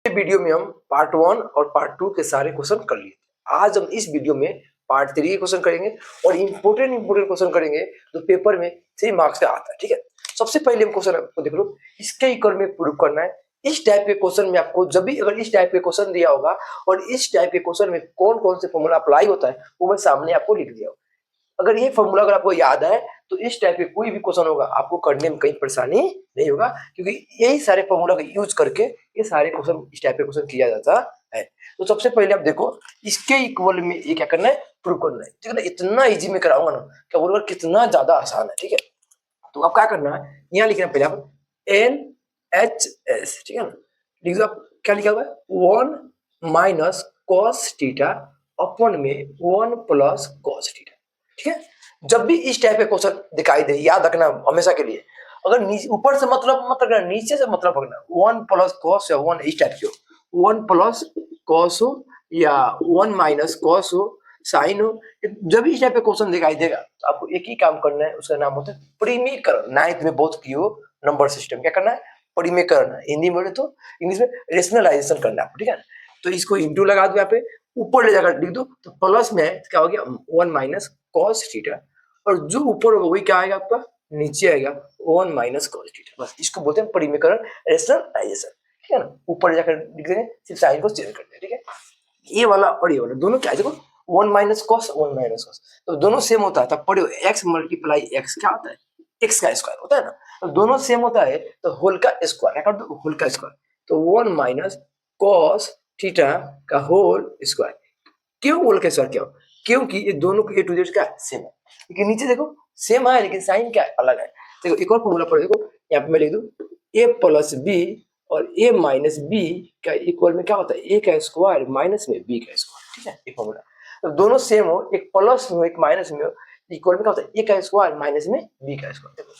Video में हम part 1 और पार्ट 2 के सारे क्वेश्चन कर लिए। आज हम इस वीडियो में पार्ट 3 के क्वेश्चन करेंगे और इंपॉर्टेंट क्वेश्चन करेंगे जो पेपर में 3 मार्क्स का आता है। ठीक है, सबसे पहले हम क्वेश्चन आपको देख लो, इसके इक्वल में प्रूव करना है। इस टाइप के क्वेश्चन में आपको जब भी अगर इस टाइप के क्वेश्चन दिया होगा और इस टाइप के क्वेश्चन में कौन कौन से फॉर्मूला अप्लाई होता है वो मैं सामने आपको लिख दिया। अगर ये फॉर्मूला अगर आपको याद है तो इस टाइप के कोई भी क्वेश्चन होगा आपको करने में कहीं परेशानी नहीं होगा, क्योंकि यही सारे फॉर्मूला का यूज करके ये सारे क्वेश्चन इस टाइप के क्वेश्चन किया जाता है। तो सबसे पहले आप देखो, इसके इक्वल में ये क्या करना है, प्रूव करना है। ठीक है ना, इतना इजी में कराऊंगा ना, क्या बोलूंगा कितना ज्यादा आसान है। ठीक है, तो अब क्या करना है, यहाँ लिखना है पहले आप NHS। ठीक है ना, लिख दो आप, क्या लिखा हुआ है 1 माइनस कॉस थीटा अपन में 1 प्लस कॉस थीटा। ठीक है, जब भी इस टाइप के क्वेश्चन दिखाई दे, याद रखना हमेशा के लिए, अगर ऊपर से मतलब मत रखना, नीचे से मतलब रखना। 1 प्लस कॉस या 1 इस टाइप की हो, 1 प्लस कॉस हो या 1 माइनस कॉस हो, साइन हो, जब भी इस टाइप के क्वेश्चन दिखाई देगा तो आपको एक ही काम करना है, उसका नाम होता है परिमीकरण। 9th में बहुत की हो नंबर सिस्टम, क्या करना है, परिमीकरण। हिंदी में बोले तो इंग्लिश में रेशनलाइजेशन करना है। ठीक है, तो इसको इंटू लगा दो, यहाँ पे ऊपर ले जाकर लिख दो, तो प्लस में क्या हो गया 1 माइनस कॉस थीटा, और जो ऊपर होगा वही क्या आएगा आपका, नीचे आएगा 1 माइनस कॉस थीटा। बस इसको बोलते हैं परिमीकरण, रेशनलाइजेशन। ठीक है ना, ऊपर जाकर लिख देंगे, सिर्फ साइन को चेंज कर देंगे। ठीक है, ये वाला और ये वाला दोनों क्या है, देखो 1 माइनस कॉस 1 माइनस कॉस, तो दोनों सेम होता है। तब पढ़ो x मल्टीप्लाई x क्या होता है, x का स्क्वायर होता है ना, तो दोनों सेम होता है तो होल का स्क्वायर क्या कर दो, होल का स्क्वायर। तो 1 माइनस कॉस थीटा का होल स्क्वायर। क्यों होल का स्क्वायर, क्यों, क्योंकि ये दोनों के टू जेड क्या सेम है, लेकिन नीचे देखो सेम है लेकिन साइन क्या अलग है। देखो एक और फॉर्मूला पढ़ो, देखो यहाँ पे मैं लिख दूं a प्लस बी और a माइनस बी का इक्वल में क्या होता है, a का स्क्वायर माइनस में b का स्क्वायर। ठीक है, ये फॉर्मूला, तो दोनों सेम हो, एक प्लस में हो एक माइनस में हो, इक्वल में क्या होता है a का स्क्वायर माइनस में b का स्क्वायर। देखो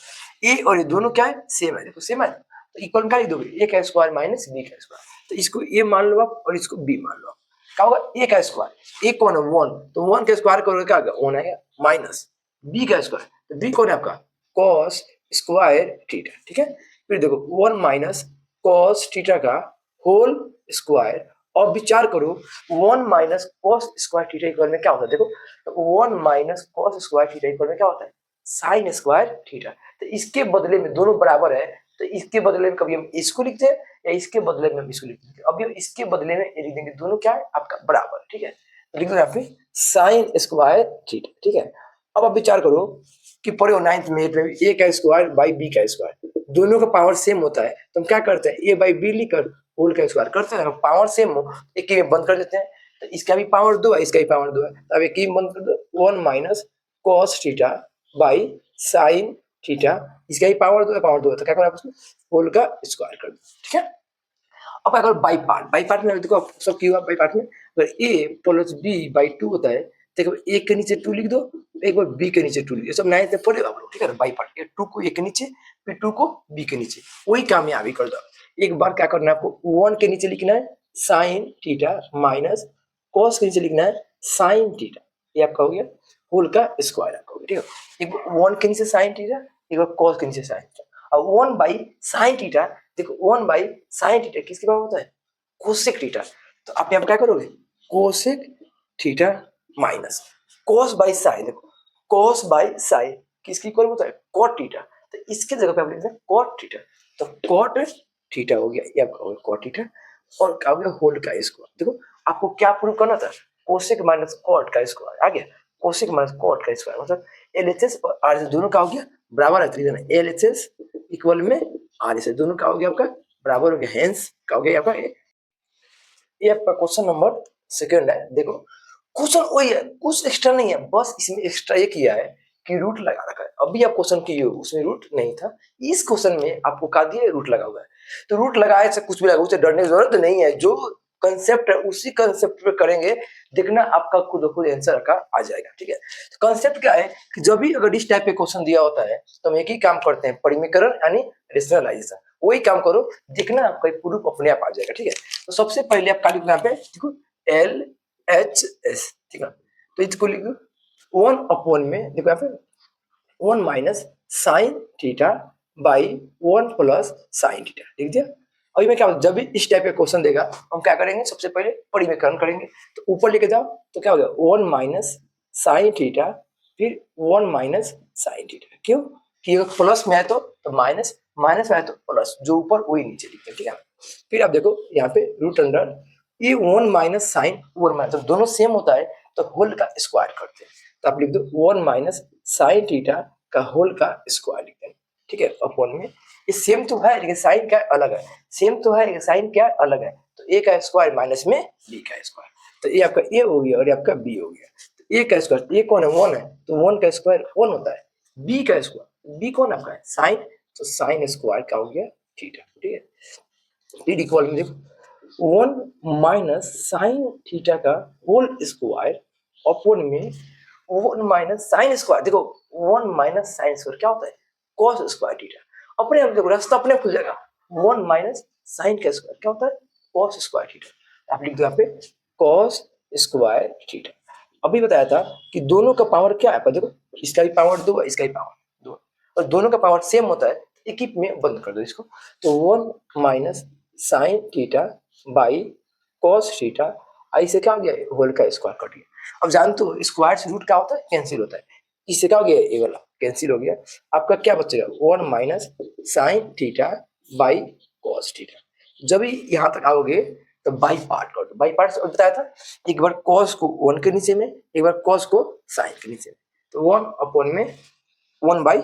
a और ये दोनों क्या है, सेम है, देखो सेम है, तो इक्वल में क्या लिख दोगे, a का स्क्वायर माइनस b का स्क्वायर। तो इसको a मान लो आप और इसको b मान लो, क्या होगा a का स्क्वायर, a कौन है 1, तो 1 का स्क्वायर करोगे क्या होगा 1 आएगा, माइनस b का स्क्वायर, तो b कौन है आपका cos स्क्वायर थीटा। ठीक है, फिर देखो 1 माइनस कॉस थीटा का होल स्क्वायर, और विचार करो 1 minus cos square theta equal में क्या होता है, देखो तो 1 minus cos square theta equal में क्या होता है, साइन स्क्वायर थीटा। तो इसके बदले में दोनों बराबर है, तो इसके बदले में कभी हम इसको लिखते हैं या इसके बदले में हम इसको लिखते हैं, अभी हम इसके बदले में ये लिख देंगे, दोनों क्या है आपका बराबर। ठीक है, लिख दो यहाँ पे साइन स्क्वायर थीटा। ठीक है, अब आप विचार करो कि पढ़े हो 9th में a का स्क्वायर बाई b का स्क्वायर, दोनों का पावर सेम होता है, तो हम क्या करते हैं a बाई बी लिखकर होल का स्क्वायर करते हैं। पावर सेम हो एक ही में बंद कर देते हैं, तो इसका भी पावर 2 है, इसका भी पावर 2 है, तो अब एक ही में बंद कर दो, 1 minus cos theta by sine theta, इसका ही पावर 2 है, पावर 2 है, तो क्या करना है, होल का स्क्वायर कर दो। ठीक है, अब अगर बाई पार्ट में देखो सब क्यों हुआ बाई पार्ट में, अगर a प्लस b बाई 2 होता है, देखो a के नीचे 2 लिख दो, एक बार b के नीचे 2 लिख दो, सब 9th में पढ़े आप लोग। ठीक है, बाई पार्ट 2 को a के नीचे, फिर 2 को b के नीचे, वही काम यहाँ भी कर दो। एक बार क्या करना है आपको, 1 के नीचे लिखना है साइन थीटा माइनस कॉस के नीचे लिखना है साइन थीटा, ये आपका हो गया होल का स्क्वायर आपका हो गया। ठीक है, एक 1 के नीचे साइन थीटा, एक बार कॉस के नीचे साइन थीटा, अब 1 बाई साइन थीटा, देखो 1 बाई साइन थीटा किसके बराबर होता है, कोसेक थीटा, तो आप यहाँ क्या करोगे cosec theta minus cos by sine, देखो कॉस बाई साइन किसकी इक्वल होता है, कॉट थीटा, तो इसके जगह पे आप लिखते हैं कॉट थीटा, तो कॉट थीटा हो गया, ये आपका हो गया कॉट थीटा, और क्या हो गया होल का स्क्वायर। देखो आपको क्या प्रूव करना था, कोसेक माइनस कॉट का स्क्वायर आ गया, कोसेक माइनस कॉट का स्क्वायर मतलब एलएचएस और आरएचएस दोनों का हो गया बराबर है, तो एलएचएस इक्वल में आरएचएस दोनों का हो गया आपका बराबर हो गया, हेंस क्या हो गया आपका ये आपका क्वेश्चन नंबर सेकंड है। देखो क्वेश्चन वही है, कुछ एक्स्ट्रा नहीं है, बस इसमें एक्स्ट्रा ये किया है कि रूट लगा रखा है। अभी आप क्वेश्चन किए हो उसमें रूट नहीं था, इस क्वेश्चन में आपको कहा दिया रूट लगा हुआ है, तो रूट लगाए से कुछ भी लगा, उसे डरने की जरूरत नहीं है, जो कंसेप्ट है उसी कंसेप्ट पे करेंगे, देखना आपका खुद खुद आंसर का आ जाएगा। ठीक है, तो कंसेप्ट क्या है कि जब भी अगर इस टाइप के क्वेश्चन दिया होता है तो हम एक ही काम करते हैं, परिमीकरण यानी रेशनलाइजेशन, वही काम करो, देखना आपका प्रूफ अपने आप आ जाएगा। ठीक है, तो सबसे पहले आप क्या लिखना पे देखो एल एच एस, ठीक है, तो इसको लिख दो 1 अपॉन में, देखो यहाँ पे 1 minus sine theta by 1 plus sine theta लिख दिया, अभी मैं क्या जब भी इस टाइप का क्वेश्चन देगा हम क्या करेंगे, सबसे पहले परिमेयकरण करेंगे। तो ऊपर लेके जाओ तो क्या हो गया 1 माइनस साइन थीटा, फिर 1 माइनस साइन थीटा। क्यों कि अगर प्लस में है तो माइनस, माइनस में है तो प्लस, जो ऊपर वही नीचे लिखते हैं, ठीक है। फिर आप देखो यहाँ पे रूट अंडर ये 1 माइनस साइन 1 माइनस, तो दोनों सेम होता है तो होल का स्क्वायर करते हैं। तो आप लिख दो 1 माइनस साइन थीटा का होल का स्क्वायर लिखते हैं, ठीक है। अपॉन में ये सेम तो है लेकिन साइन क्या अलग है, सेम तो है लेकिन साइन क्या अलग है, तो ए का स्क्वायर माइनस में बी का स्क्वायर, तो ये आपका ए हो गया और ये आपका बी हो गया। तो ए का स्क्वायर, ए कौन है 1 है, तो 1 का स्क्वायर 1 होता है। बी का स्क्वायर, बी कौन आपका है साइन, तो साइन स्क्वायर का हो गया थीटा, ठीक है। फिर इक्वल में देखो 1 माइनस साइन थीटा का होल स्क्वायर अपॉन में 1 माइनस साइन स्क्वायर, देखो 1 माइनस साइन स्क्वायर क्या होता है cos स्क्वायर थीटा, अपने आप देखो रास्ता अपने खुल जाएगा। 1 माइनस साइन का स्क्वायर क्या होता है cos स्क्वायर थीटा, आप लिख दो यहाँ पे cos स्क्वायर थीटा। अभी बताया था कि दोनों का पावर क्या है, देखो इसका भी पावर 2 इसका भी पावर 2 और दोनों का पावर सेम होता है, एक ही में बंद कर दो इसको। तो 1 minus sine theta by cos theta, आई से क्या हो गया होल का स्क्वायर कट गया। अब जानते हो स्क्वायर से रूट क्या होता है कैंसिल होता है, इससे क्या हो गया ये वाला कैंसिल हो गया, आपका क्या बचेगा 1 minus sine theta by cos theta. जब भी यहाँ तक आओगे तो बाई पार्ट कर दो, बाई पार्ट से बताया था एक बार cos को 1 के नीचे में, एक बार cos को साइन के नीचे में, तो 1 अपॉन में 1 बाई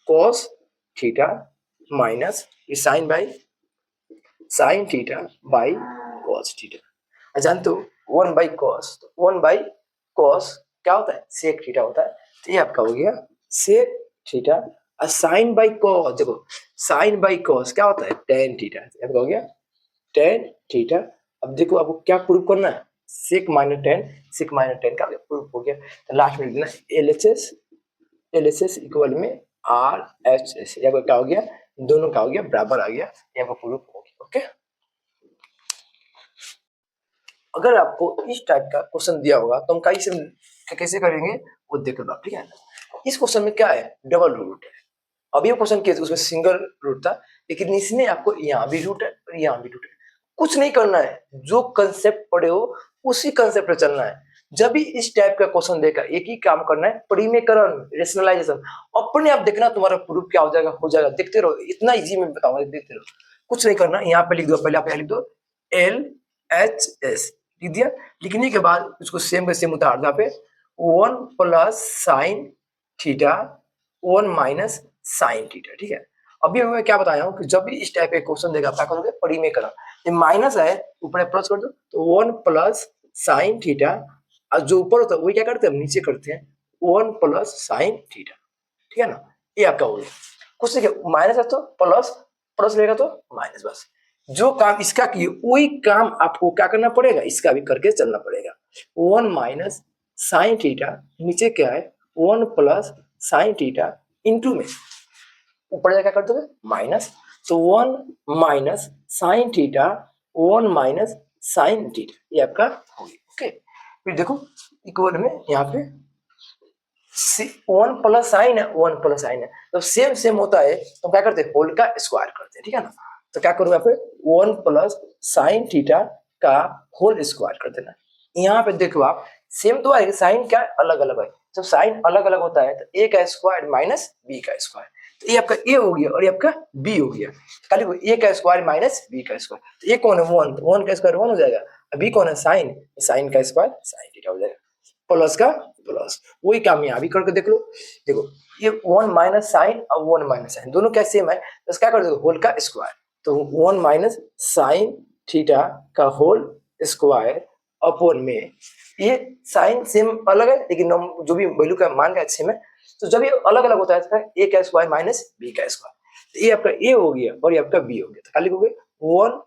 cos थीटा माइनस ये sine by sine theta by cos theta. जानते हो 1 बाई cos, तो 1 बाई cos क्या होता है सेक थीटा होता है, तो ये आपका हो गया सेक थीटा। और साइन बाई cos, देखो साइन बाई cos क्या होता है tan थीटा, आपका हो गया tan थीटा। अब देखो आपको क्या प्रूव करना है sec minus tan, sec minus tan का प्रूफ हो गया। तो लास्ट में लिखना LHS, LHS इक्वल में RHS, यहाँ क्या हो गया दोनों का हो गया बराबर आ गया, यहाँ पर प्रूफ हो गया। ओके, अगर आपको इस टाइप का क्वेश्चन दिया होगा तो हम कैसे करेंगे वो देख लो, ठीक है। इस क्वेश्चन में क्या है डबल रूट है, अभी वो क्वेश्चन किया उसमें सिंगल रूट था, लेकिन इसमें आपको यहाँ भी रूट है और यहाँ भी रूट है। कुछ नहीं करना है, जो कंसेप्ट पढ़े हो उसी कंसेप्ट पे चलना है। जब भी इस टाइप का क्वेश्चन देगा एक ही काम करना है परिमेयकरण रेशनलाइजेशन, अपने आप देखना तुम्हारा प्रूफ क्या हो जाएगा, देखते रहो, इतना इजी में बताऊंगा देखते रहो। कुछ नहीं करना, यहाँ पे लिख दो, पहले आप लिख दो LHS, लिख दिया। लिखने के बाद उसको सेम के सेम उतार दो पे 1 plus sine theta 1 minus sine theta, ठीक है। अभी मैं क्या बताया हूँ कि जब भी इस टाइप का क्वेश्चन देगा क्या करोगे परिमेयकरण, ये माइनस है ऊपर प्लस कर दो, तो 1 प्लस साइन थीटा और जो ऊपर होता है वही क्या करते हैं हम नीचे करते हैं 1 प्लस साइन थीटा, ठीक है ना। ये आपका हो गया, कुछ नहीं, माइनस है तो प्लस, प्लस रहेगा तो माइनस, बस जो काम इसका किए वही काम आपको क्या करना पड़ेगा इसका भी करके चलना पड़ेगा। 1 माइनस साइन थीटा नीचे क्या है 1 प्लस साइन थीटा इंटू में ऊपर क्या कर दोगे माइनस, तो 1 minus sine theta 1 minus sine theta, ये आपका हो गया। ओके, फिर देखो इक्वल में यहाँ पे 1 प्लस साइन है 1 प्लस साइन है, तो सेम सेम होता है तो क्या करते हैं होल का स्क्वायर करते हैं, ठीक है ना। तो क्या करूंगा यहाँ पे 1 प्लस साइन थीटा का होल स्क्वायर कर देना। यहाँ पे देखो आप सेम तो है साइन क्या अलग अलग है, जब साइन अलग अलग होता है तो ए का स्क्वायर माइनस बी का स्क्वायर, तो ये आपका ए हो गया और ये आपका बी हो गया। खाली ए का स्क्वायर माइनस बी का स्क्वायर, तो ये कौन है 1, तो 1 का स्क्वायर 1 हो जाएगा, बी कौन है साइन, साइन का स्क्वायर साइन थीटा हो जाएगा, प्लस का प्लस, वही काम यहाँ भी करके देख लो। देखो ये 1 माइनस साइन और 1 माइनस साइन दोनों क्या सेम है, तो क्या कर दो होल का स्क्वायर, तो 1 माइनस साइन थीटा का होल स्क्वायर अपॉन में ये साइन सेम अलग है लेकिन जो भी वैल्यू का मान का सेम है, तो जब ये अलग अलग होता है तो ए का स्क्वायर माइनस बी का स्क्वायर, तो ये आपका ए हो गया और ये आपका बी हो गया, तो खाली हो गया 1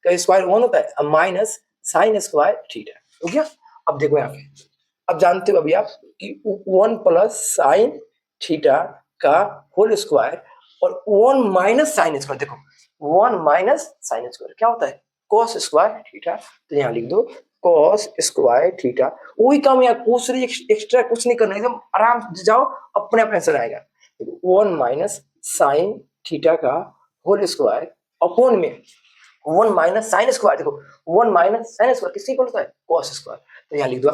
का स्क्वायर 1 होता है माइनस साइन स्क्वायर थीटा हो गया। अब देखो यहाँ पे अब जानते हो अभी आप कि 1 प्लस साइन थीटा का होल स्क्वायर और 1 माइनस साइन स्क्वायर, देखो 1 माइनस साइन स्क्वायर क्या होता है cos स्क्वायर थीटा, तो यहाँ लिख दो cos स्क्वायर थीटा, वही काम यार कुछ एक्स्ट्रा कुछ नहीं करना, एकदम आराम से जाओ अपने आप आंसर आएगा। 1 माइनस साइन थीटा का होल स्क्वायर अपॉन में 1 माइनस साइन स्क्वायर, देखो 1 माइनस साइन स्क्वायर किसकी इक्वल होता है, कॉस स्क्वायर। तो यहाँ लिख दो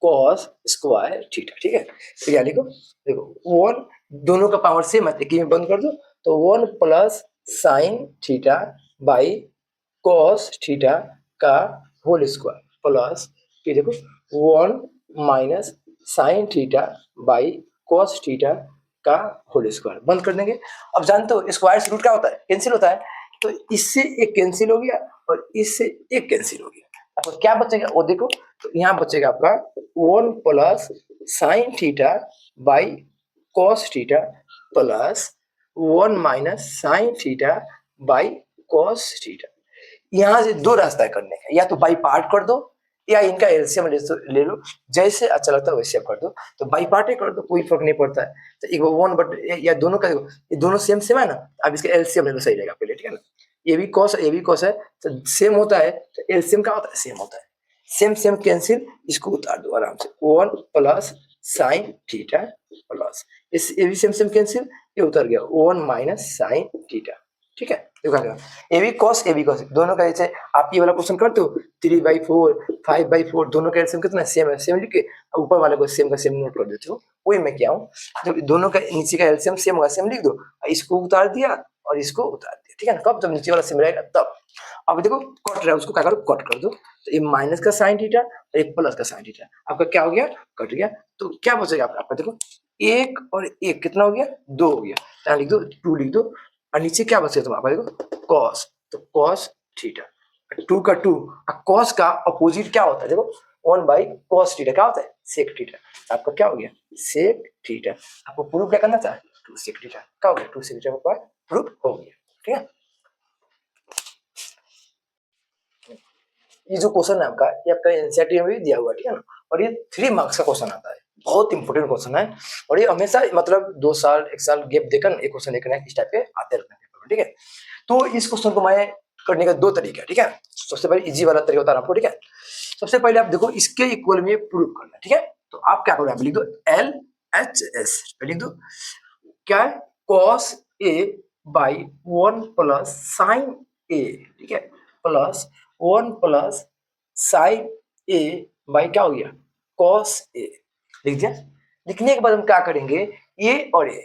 कॉस स्क्वायर थीटा, ठीक है। तो यहाँ लिखो, देखो 1 दोनों का पावर सेम है, एक में बंद कर दो, तो 1 plus sign theta by cos theta का होल स्क्वायर प्लस फिर देखो 1 minus sine theta by cos theta का होल स्क्वायर, बंद कर देंगे। अब जानते हो स्क्वायर से रूट क्या होता है, कैंसिल होता है, तो इससे एक कैंसिल हो गया और इससे एक कैंसिल हो गया। आपको क्या बचेगा वो देखो, तो यहाँ बचेगा आपका 1 plus sign theta by cos theta plus 1 minus sine theta by cos theta. यहाँ से दो रास्ता है करने का, या तो बाई पार्ट कर दो या इनका एलसीएम ले लो, जैसे अच्छा लगता है वैसे आप कर दो। तो बाई पार्ट ही कर दो, कोई फर्क नहीं पड़ता है। तो एक 1 बट या दोनों का, ये दोनों सेम सेम है ना, अब इसका एलसीएम ले लो, सही रहेगा पहले, ठीक है ना। ये भी कॉस है तो सेम होता है, तो एलसीएम क्या होता है, सेम होता है। सेम सेम कैंसिल, इसको उतार दो आराम से, 1 प्लस साइन थीटा प्लस इस ये भी सेम सेम कैंसिल, ये उतर गया 1 माइनस साइन थीटा, ठीक है। देखो ए बी कॉस दोनों का, जैसे आप ये वाला क्वेश्चन करते हो 3/4 5/4 दोनों का एलसीएम कितना सेम है, सेम लिख के ऊपर वाले को सेम का सेम नोट कर देते हो। वही मैं क्या हूँ, जब दोनों का नीचे का एलसीएम सेम होगा सेम लिख दो, इसको उतार दिया और इसको उतार दिया, ठीक है ना। कब, जब नीचे वाला सेम रहेगा तब। अब देखो कट रहा है, उसको क्या करो, कट कर दो, तो ये माइनस का साइन थीटा और एक प्लस का साइन थीटा, आपका क्या हो गया, कट गया। तो क्या बचेगा आपका, देखो एक और एक कितना हो गया, 2 हो गया, यहाँ लिख दो 2 लिख दो, और नीचे क्या बचेगा तुम्हारा, देखो कॉस, तो कॉस थीटा 2 का 2, कॉस का अपोजिट क्या होता है, देखो 1 बाई कॉस थीटा क्या होता है, सेक थीटा। आपका क्या हो गया, सेक थीटा। आपको प्रूफ क्या करना था, 2 सेक थीटा, क्या हो गया, 2 सेक थीटा का प्रूफ हो गया, ठीक है। ये जो क्वेश्चन है आपका, ये आपका एनसीईआरटी में भी दिया हुआ है, ठीक है ना, और ये 3 मार्क्स का क्वेश्चन आता है, बहुत इंपोर्टेंट क्वेश्चन है, और ये हमेशा मतलब 2 साल 1 साल गैप देकर एक क्वेश्चन लेकर इस टाइप के आते रहते हैं, ठीक है। तो इस क्वेश्चन को मैं करने का 2 तरीके है, ठीक है। सबसे पहले इजी वाला तरीका बता रहा हूं आपको, ठीक है। सबसे पहले आप देखो इसके इक्वल में प्रूव करना है, ठीक है। तो आप क्या करो, आप लिख दो LHS, लिख दो क्या है, cos A by 1 plus sign A, ठीक है, plus 1 plus sign A by क्या हो गया, cos A, लिख दिया। लिखने के बाद हम क्या करेंगे, A और A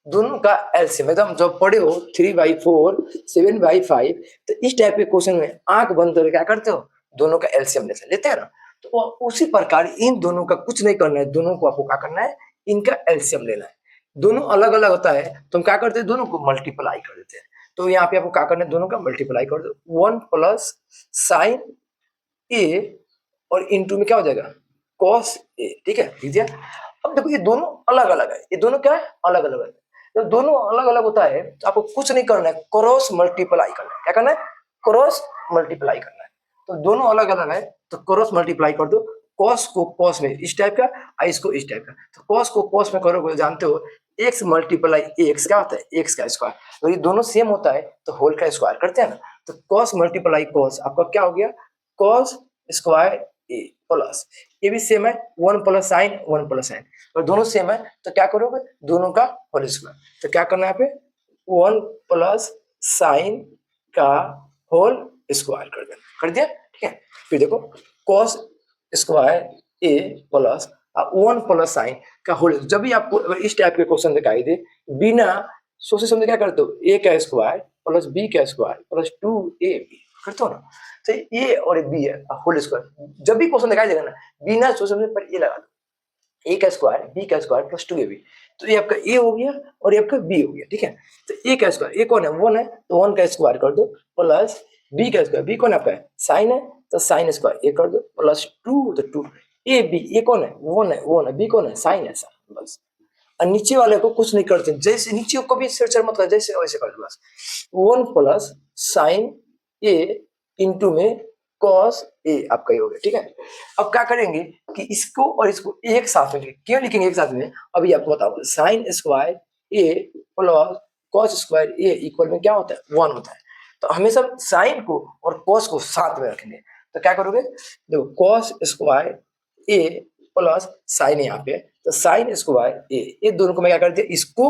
दोनों का एलसीएम, एकदम जब पढ़े हो 3/4 7/5, तो इस टाइप के क्वेश्चन में आंख बंद करके क्या करते हो, दोनों का एलसीएम लेते हैं ना। तो उसी प्रकार इन दोनों का कुछ नहीं करना है, दोनों को आपको क्या करना है, इनका एलसीएम लेना है। दोनों अलग अलग होता है तो हम क्या करते हैं, दोनों को मल्टीप्लाई कर देते हैं। तो यहाँ पे आपको क्या करना है, दोनों का मल्टीप्लाई कर दो, 1 प्लस साइन ए और इनटू में क्या हो जाएगा, कॉस ए, ठीक है, लीजिए। अब देखो ये दोनों अलग अलग है, ये दोनों क्या है, अलग अलग है। जब दोनों अलग अलग होता है तो आपको कुछ नहीं करना है, क्रॉस मल्टीप्लाई करना है। क्या करना है, क्रॉस मल्टीप्लाई करना है। तो दोनों अलग अलग है तो क्रॉस मल्टीप्लाई कर दो, कॉस को कॉस में इस टाइप का और इसको इस टाइप का, तो कॉस को कॉस में करोगे, जानते हो एक्स मल्टीप्लाई एक्स क्या होता है, एक्स का स्क्वायर। तो ये दोनों सेम होता है तो होल का स्क्वायर करते हैं ना, तो कॉस मल्टीप्लाई कॉस आपका क्या हो गया, कॉस स्क्वायर ए प्लस, ये भी सेम है 1 प्लस साइन 1 प्लस साइन, और दोनों सेम है तो क्या करोगे, दोनों का होल स्क्वायर। तो क्या करना है यहाँ पे, 1 प्लस साइन का होल स्क्वायर कर दिया, ठीक है। फिर देखो कॉस स्क्वायर ए प्लस 1 प्लस साइन का होल, जब भी आपको अगर इस टाइप के क्वेश्चन दिखाई दे, बिना सोचे समझे क्या करते हो, ए का स्क्वायर प्लस बी का स्क्वायर प्लस 2ab करते हो ना। तो ए और बी है होल स्क्वायर, जब भी क्वेश्चन दिखाई देगा ना, बिना सोचे समझे पर ए लगा दो, ए का स्क्वायर बी का स्क्वायर प्लस 2ab, तो ये आपका ए हो गया और ये आपका बी हो गया, ठीक है। तो ए का स्क्वायर, ए कौन है, 1 है तो 1 का स्क्वायर कर दो, प्लस बी का स्क्वायर, बी कौन आपका है, साइन है तो साइन स्क्वायर ए कर दो, प्लस 2 तो 2, ए बी, ए कौन है, 1 है, बी कौन है, साइन है, साइन, बस। और नीचे वाले को कुछ नहीं करते, जैसे नीचे को कभी सिर मत कर, जैसे वैसे कर दो बस, 1 प्लस साइन ए इंटू में कॉस ए आपका ही हो गया, ठीक है। अब क्या करेंगे कि इसको और इसको एक साथ में, क्यों लिखेंगे एक साथ में, अभी आपको बताओ, साइन स्क्वायर ए प्लस कॉस स्क्वायर ए इक्वल में क्या होता है, 1 होता है। तो हमेशा साइन को और कॉस को साथ में रखेंगे, तो क्या करोगे, देखो कॉस स्क्वायर ए प्लस साइन यहाँ पे, तो साइन स्क्वायर ए, ये दोनों को मैं क्या कर दिया, इसको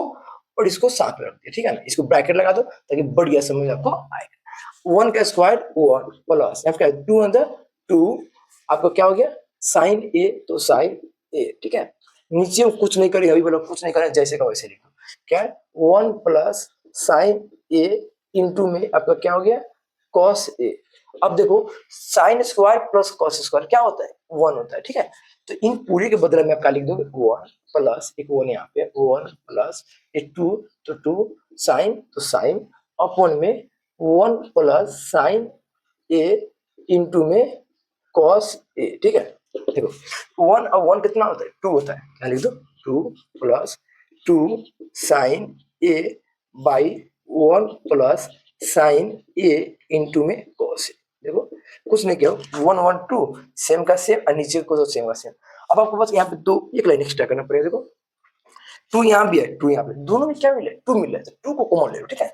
और इसको साथ में रख दिया, ठीक है ना। इसको ब्रैकेट लगा दो ताकि बढ़िया समझ आपको आएगा। 1 का स्क्वायर 1 प्लस f का 2 अंदर 2 आपका क्या हो गया साइन ए तो साइन ए ठीक है। नीचे कुछ नहीं करेंगे अभी बोलो कुछ नहीं करें जैसे का वैसे लिखो क्या 1 प्लस साइन ए इंटू में आपका क्या हो गया कॉस ए। अब देखो sine square plus cos square क्या होता है 1 होता है ठीक है। तो इन पूरे के बदले में आप क्या लिख दोगे 1 प्लस एक 1 यहाँ पे 1 प्लस एक 2 तो 2 साइन तो साइन अपॉन में 1 प्लस साइन ए इंटू में कॉस ए ठीक है। देखो 1 और 1 कितना होता है 2 होता है क्या लिख दो 2 plus 2 sine A by 1 plus sine A into में कॉस ए। देखो कुछ नहीं किया 1 1 2 सेम का सेम और नीचे को सेम का सेम। अब आपको बस यहाँ पे दो एक लाइन एक्स्ट्रा करना पड़ेगा। देखो 2 यहाँ भी है 2 यहाँ पे दोनों में क्या मिले 2 मिल रहा है तो 2 को कॉमन ले लो ठीक है।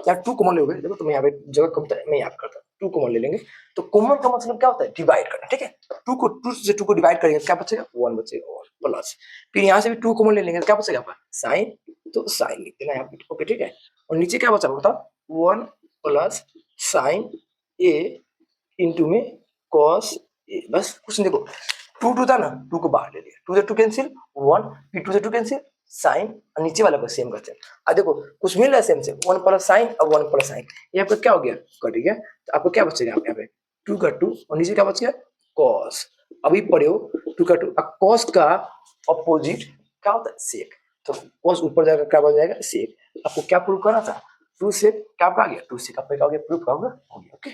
यहाँ 2 कॉमन लोगे देखो तो मैं यहाँ पे जगह कम था मैं यहाँ पे करता हूँ 2 कॉमन ले लेंगे तो कॉमन का मतलब क्या होता है डिवाइड करना ठीक है। 2 से 2 को डिवाइड करेंगे क्या बचेगा 1 बचेगा और प्लस फिर यहाँ से भी 2 कॉमन ले लेंगे क्या बचेगा आपका साइन तो साइन लिख देना यहाँ पे ओके ठीक है। और नीचे क्या बचा बताओ 1 प्लस साइन ए इंटू में कॉस ए बस कुछ नहीं देखो 2 2 था ना 2 को बाहर ले लिया 2 से 2 कैंसिल 1 फिर 2 से 2 कैंसिल साइन और नीचे वाला को सेम करते हैं। अब देखो कुछ मिल रहा है सेम से 1 प्लस साइन और 1 प्लस साइन यहाँ पे क्या हो गया कट गया तो आपको क्या बचेगा यहाँ पे 2 का 2 और नीचे क्या बच गया कॉस। अभी पढ़े हो 2 का 2 कॉस का अपोजिट क्या होता है सेक तो कॉस ऊपर जाकर क्या बन जाएगा सेक। आपको क्या प्रूव करना था 2 से क्या आ गया 2 से का क्या हो गया प्रूफ हो गया ओके।